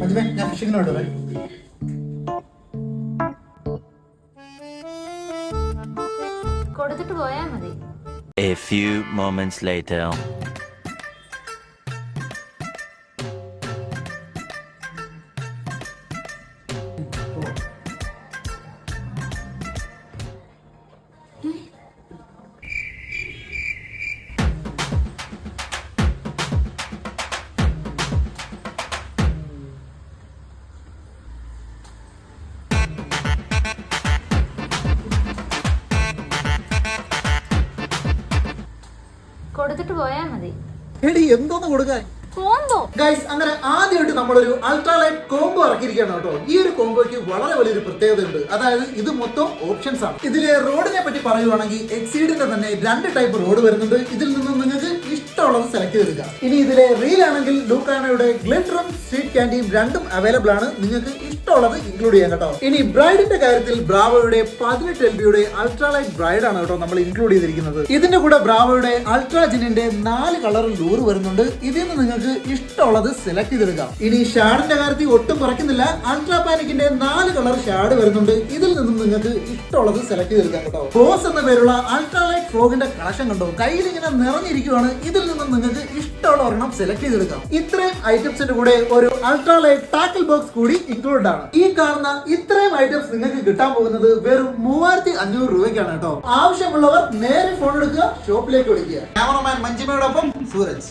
മഞ്ജുമേ, ഞാൻ ഫിഷിങ്ങിനോട്ട് വേ. കൊടുത്തിട്ട് പോയാ മതി. A few moments later. കൊടുത്തിട്ട് പോയാ മതി. എടി എന്തോന്ന് കൊടുക്കാൻ? കോംബോ. ഗൈസ്, അങ്ങനെ ആദ്യമായിട്ട് നമ്മളൊരു അൾട്രാലൈറ്റ് കോംബോ ഇറക്കിയിരിക്കുകയാണ് കേട്ടോ. ഈ ഒരു കോംബോയ്ക്ക് വളരെ വലിയൊരു പ്രത്യേകത ഉണ്ട്. അതായത് ഇത് മൊത്തം ഓപ്ഷൻസ് ആണ്. ഇതിലെ റോഡിനെ പറ്റി പറയുവാണെങ്കിൽ എക്സീഡിന്റെ തന്നെ 2 ടൈപ്പ് റോഡ് വരുന്നുണ്ട്. ഇതിൽ നിന്നും നിങ്ങൾക്ക് ഇഷ്ടമുള്ളത് സെലക്ട് ചെയ്തെടുക്കാം. ഇനി ഇതിലെ റീൽ ആണെങ്കിൽ ലൂക്കാനയുടെ ഗ്ലിറ്ററും സ്വീറ്റ് കാൻഡിയും രണ്ടും അവൈലബിൾ ആണ്. നിങ്ങൾക്ക് ഇഷ്ടമുള്ളത് ഇൻക്ലൂഡ് ചെയ്യാം കേട്ടോ. ഇനി ബ്രൈഡിന്റെ കാര്യത്തിൽ ബ്രാവോയുടെ 18 LBയുടെ അൾട്രാലൈറ്റ് ബ്രൈഡ് ആണ് കേട്ടോ നമ്മൾ ഇൻക്ലൂഡ് ചെയ്തിരിക്കുന്നത്. ഇതിന്റെ കൂടെ ബ്രാവോയുടെ അൾട്രാജിനിന്റെ 4 കളറിൽ ലൂറ് വരുന്നുണ്ട്. ഇതിൽ നിന്ന് നിങ്ങൾക്ക് ഇഷ്ടമുള്ളത് സെലക്ട് ചെയ്തെടുക്കാം. ഇനി ഷാഡിന്റെ കാര്യത്തിൽ ഒട്ടും കുറയ്ക്കുന്നില്ല. അൾട്രാ പാനിക്കിന്റെ 4 കളർ ഷാഡ് വരുന്നുണ്ട്. ഇതിൽ നിന്നും നിങ്ങൾക്ക് ഇഷ്ടമുള്ളത് സെലക്ട് ചെയ്തെടുക്കാം കേട്ടോ. ബോസ് എന്ന പേരുള്ള അൾട്രാലൈറ്റ് ഫ്രോഗിന്റെ കളക്ഷൻ കണ്ടോ, കയ്യിൽ ഇങ്ങനെ നിറഞ്ഞിരിക്കുവാണ്. ഇതിൽ നിന്നും നിങ്ങൾക്ക് ഇഷ്ടമുള്ള ഒരെണ്ണം സെലക്ട് ചെയ്തെടുക്കാം. ഇത്രയും ഐറ്റംസിന്റെ കൂടെ ഒരു അൾട്രാലൈറ്റ് ടാക്കിൾ ബോക്സ് കൂടി ഇൻക്ലൂഡ് ആണ്. ഈ കാണുന്ന ഇത്രയും ഐറ്റംസ് നിങ്ങൾക്ക് കിട്ടാൻ പോകുന്നത് വെറും 3500 രൂപയ്ക്കാണ് കേട്ടോ. ആവശ്യമുള്ളവർ നേരെ ഫോൺ എടുക്കുക, ഷോപ്പിലേക്ക് വിളിക്കുക. ക്യാമറമാൻ മഞ്ജിമയോടൊപ്പം സൂരജ്.